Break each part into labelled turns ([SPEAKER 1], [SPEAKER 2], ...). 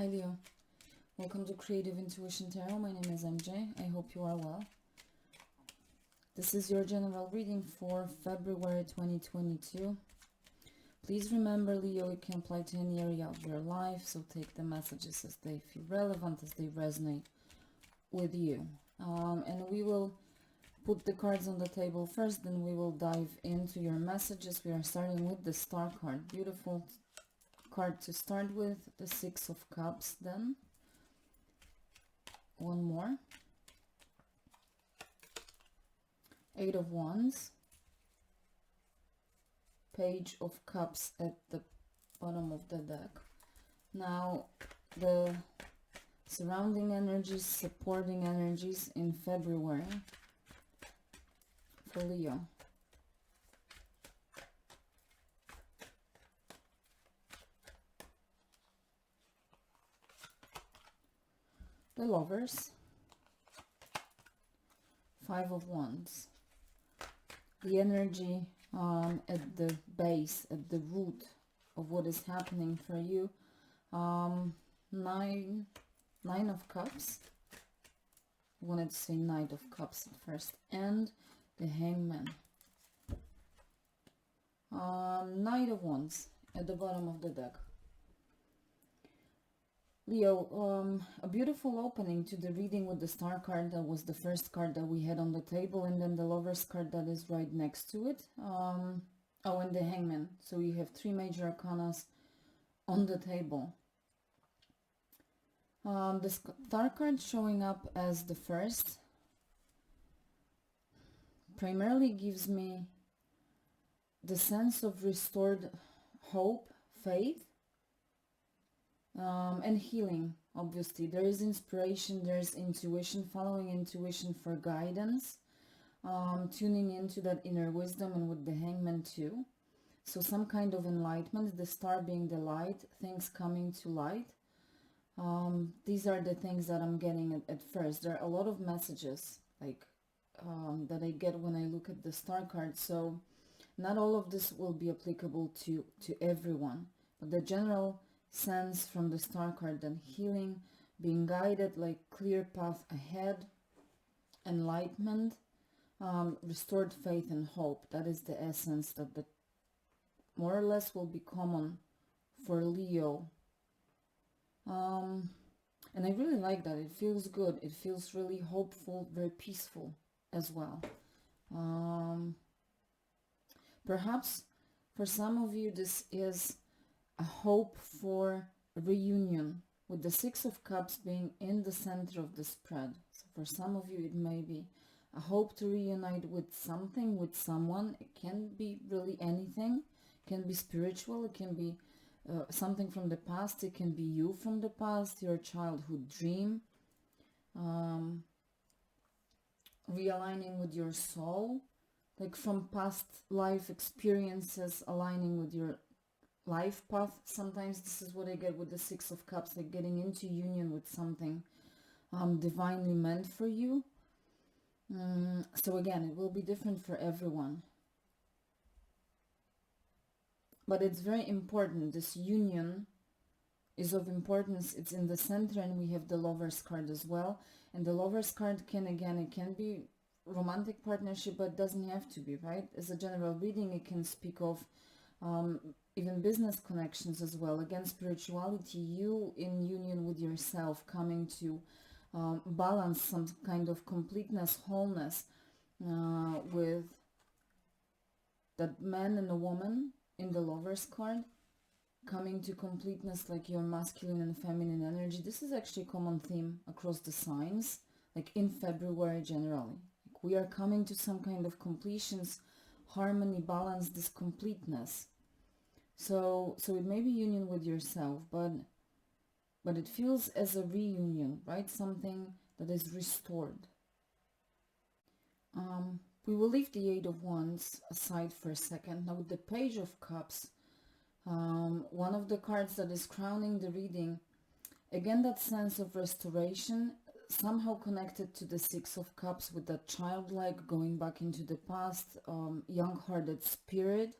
[SPEAKER 1] Hi Leo, welcome to Creative Intuition Tarot. My name is MJ. I hope you are well. This is your general reading for February 2022. Please remember, Leo, it can apply to any area of your life, so take the messages as they feel relevant, as they resonate with you. And we will put the cards on the table first, then we will dive into your messages. We are starting with the Star card. Beautiful card to start with, the Six of Cups, then one more, Eight of Wands, Page of Cups at the bottom of the deck. Now the surrounding energies, supporting energies in February for Leo. The Lovers, Five of Wands, the energy at the base, at the root of what is happening for you. Nine of Cups. I wanted to say Knight of Cups at first, and the Hangman. Knight of Wands at the bottom of the deck. Leo, a beautiful opening to the reading with the Star card. That was the first card that we had on the table, and then the Lovers card that is right next to it. Oh, and the Hangman. So you have three major arcanas on the table. The Star card showing up as the first primarily gives me the sense of restored hope, faith, and healing. Obviously there is inspiration, there's intuition, following intuition for guidance, tuning into that inner wisdom, and with the Hangman too. So some kind of enlightenment, the Star being the light, things coming to light. These are the things that I'm getting at first. There are a lot of messages like that I get when I look at the Star card, so not all of this will be applicable to everyone, but the general sense from the Star card, then healing, being guided, like clear path ahead, enlightenment, restored faith and hope. That is the essence that more or less will be common for Leo. And I really like that. It feels good. It feels really hopeful, very peaceful as well. Perhaps for some of you this is a hope for reunion, with the Six of Cups being in the center of the spread. So for some of you it may be a hope to reunite with something, with someone. It can be really anything. It can be spiritual, it can be something from the past, it can be you from the past, your childhood dream, realigning with your soul, like from past life experiences, aligning with your life path. Sometimes this is what I get with the Six of Cups, like getting into union with something divinely meant for you. So again, it will be different for everyone, but it's very important. This union is of importance. It's in the center, and we have the Lovers card as well. And the Lovers card can, again, it can be romantic partnership, but it doesn't have to be, right? As a general reading, it can speak of even business connections as well. Again, spirituality, you in union with yourself, coming to balance some kind of completeness, wholeness with that man and a woman in the Lovers card, coming to completeness, like your masculine and feminine energy. This is actually a common theme across the signs, like in February generally. Like we are coming to some kind of completions, harmony, balance, this completeness. So it may be union with yourself, but it feels as a reunion, right? Something that is restored. We will leave the Eight of Wands aside for a second. Now with the Page of Cups, one of the cards that is crowning the reading, again that sense of restoration, somehow connected to the Six of Cups, with that childlike, going back into the past, young-hearted spirit.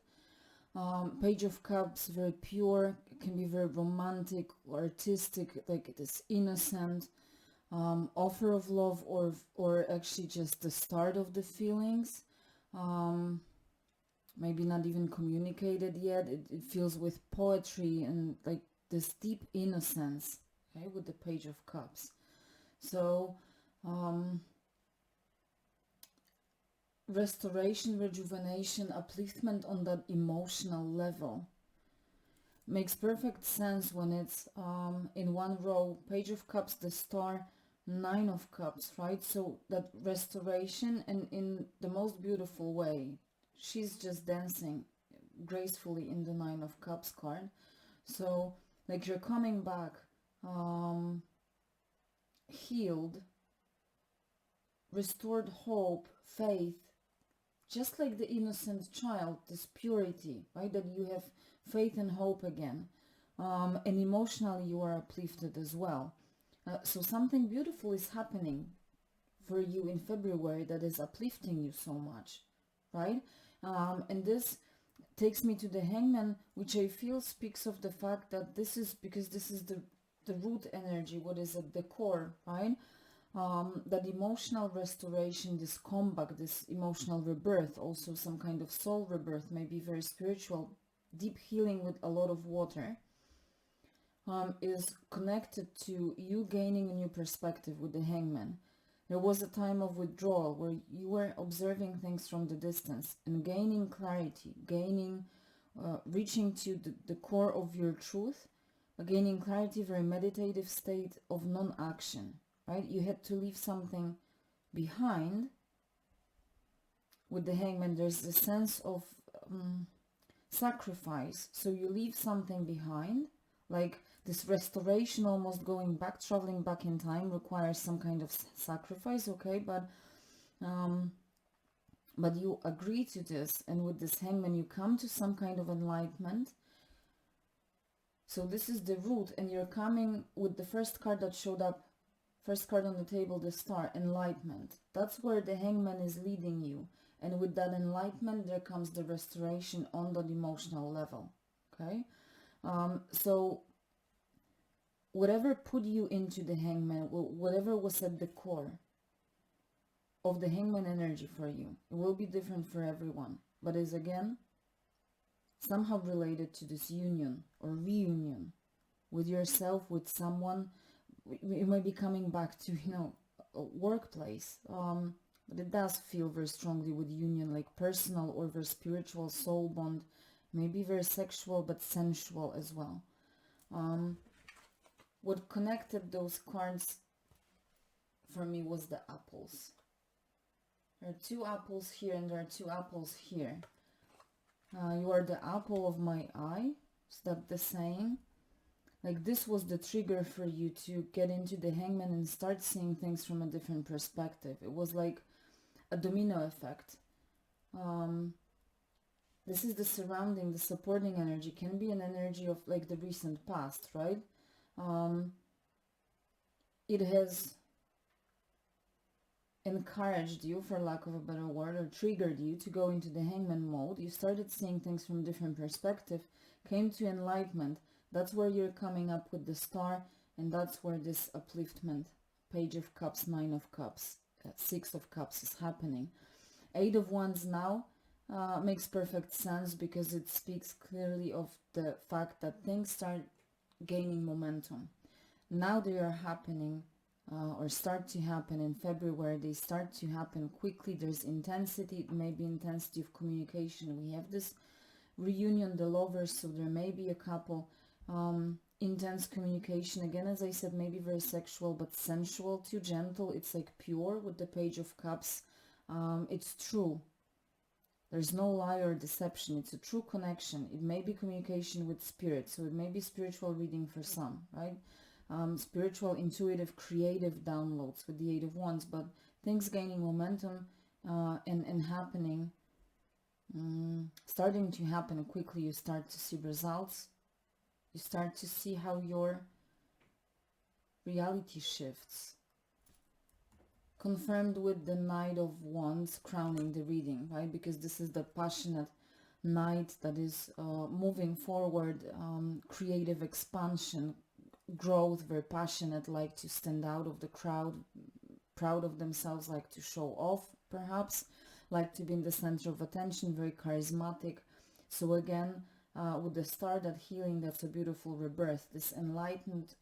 [SPEAKER 1] Page of Cups, very pure, it can be very romantic, artistic, like this innocent offer of love, or actually just the start of the feelings. Maybe not even communicated yet. It feels with poetry and like this deep innocence, okay, with the Page of Cups. So restoration, rejuvenation, upliftment on that emotional level makes perfect sense when it's in one row, Page of Cups, the Star, Nine of Cups, right? So that restoration, and in the most beautiful way, she's just dancing gracefully in the Nine of Cups card. So like you're coming back healed, restored hope, faith, just like the innocent child, this purity, right? That you have faith and hope again. And emotionally you are uplifted as well. So something beautiful is happening for you in February that is uplifting you so much, right? And this takes me to the Hangman, which I feel speaks of the fact that this is because this is the root energy, what is at the core, right? That emotional restoration, this comeback, this emotional rebirth, also some kind of soul rebirth, maybe very spiritual, deep healing with a lot of water, is connected to you gaining a new perspective with the Hangman. There was a time of withdrawal where you were observing things from the distance and gaining clarity, reaching to the core of your truth, gaining clarity, very meditative state of non-action, right? You had to leave something behind. With the Hangman, there's a sense of sacrifice. So you leave something behind, like this restoration, almost going back, traveling back in time, requires some kind of sacrifice, okay? But you agree to this, and with this Hangman, you come to some kind of enlightenment. So this is the root, and you're coming with the first card that showed up, first card on the table, the Star, enlightenment. That's where the Hangman is leading you. And with that enlightenment, there comes the restoration on that emotional level, okay? So whatever put you into the Hangman, whatever was at the core of the Hangman energy for you, it will be different for everyone, but is again somehow related to this union or reunion with yourself, with someone. You might be coming back to, a workplace, but it does feel very strongly with union, like personal or very spiritual soul bond, maybe very sexual but sensual as well. What connected those cards for me was the apples. There are two apples here and there are two apples here. You are the apple of my eye. Is that the saying? Like this was the trigger for you to get into the Hangman and start seeing things from a different perspective. It was like a domino effect. This is the surrounding, the supporting energy. Can be an energy of like the recent past, right? It has encouraged you, for lack of a better word, or triggered you to go into the Hangman mode. You started seeing things from a different perspective, came to enlightenment. That's where you're coming up with the Star, and that's where this upliftment, Page of Cups, Nine of Cups, Six of Cups is happening. Eight of Wands now makes perfect sense because it speaks clearly of the fact that things start gaining momentum. Now they are happening or start to happen in February. They start to happen quickly. There's intensity, it may be intensity of communication. We have this reunion, the lovers, so there may be a couple. Intense communication, again, as I said, maybe very sexual but sensual, too gentle. It's like pure with the Page of Cups. It's true. There's no lie or deception. It's a true connection. It may be communication with spirit, so it may be spiritual reading for some, right? Spiritual, intuitive, creative downloads with the Eight of Wands, but things gaining momentum and happening, starting to happen quickly. You start to see results. You start to see how your reality shifts. Confirmed with the Knight of Wands crowning the reading, right? Because this is the passionate Knight that is moving forward, creative expansion, growth, very passionate, like to stand out of the crowd, proud of themselves, like to show off perhaps, like to be in the center of attention, very charismatic. So again, with the star, that healing, that's a beautiful rebirth, this enlightened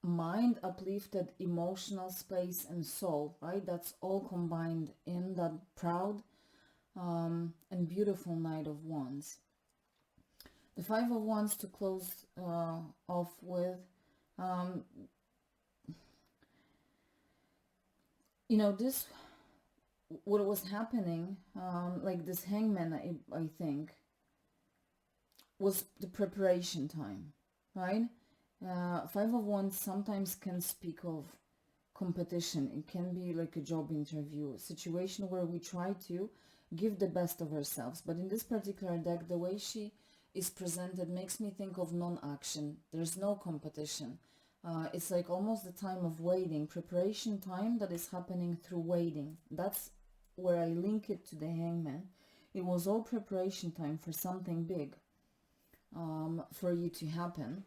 [SPEAKER 1] mind, uplifted emotional space and soul, right? That's all combined in that proud and beautiful Knight of Wands. The Five of Wands to close off with. You know, this, what was happening, like this hangman, I think, was the preparation time, right? Five of Wands sometimes can speak of competition. It can be like a job interview, a situation where we try to give the best of ourselves. But in this particular deck, the way she is presented makes me think of non-action. There's no competition. It's like almost the time of waiting, preparation time that is happening through waiting. That's where I link it to the hangman. It was all preparation time for something big, for you to happen.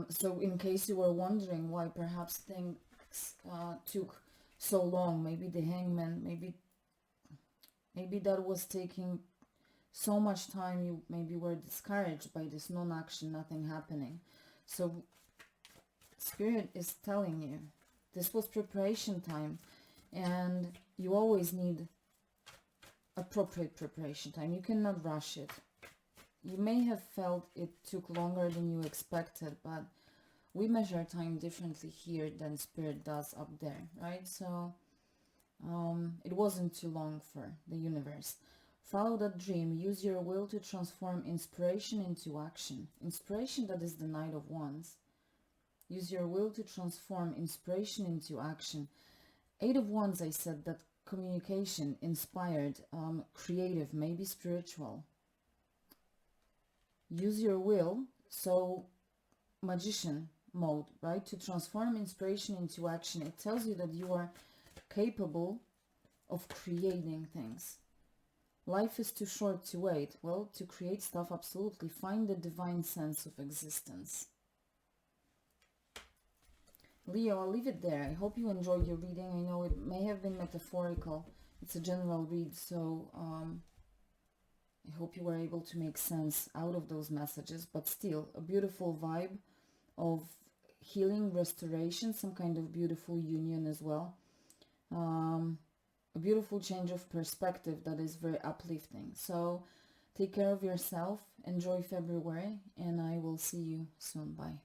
[SPEAKER 1] So in case you were wondering why perhaps things took so long, maybe the hangman, maybe that was taking so much time, you maybe were discouraged by this non-action, nothing happening. So Spirit is telling you this was preparation time, and you always need appropriate preparation time. You cannot rush it. You may have felt it took longer than you expected, but we measure time differently here than Spirit does up there, right? So it wasn't too long for the universe. Follow that dream. Use your will to transform inspiration into action. Inspiration, that is the Knight of Wands. Use your will to transform inspiration into action. Eight of Wands, I said that communication, inspired, creative, maybe spiritual. Use your will, so magician mode, right? To transform inspiration into action. It tells you that you are capable of creating things. Life is too short to wait. Well, to create stuff, absolutely. Find the divine sense of existence. Leo, I'll leave it there. I hope you enjoyed your reading. I know it may have been metaphorical. It's a general read, so I hope you were able to make sense out of those messages, but still a beautiful vibe of healing, restoration, some kind of beautiful union as well. A beautiful change of perspective that is very uplifting. So take care of yourself, enjoy February, and I will see you soon. Bye.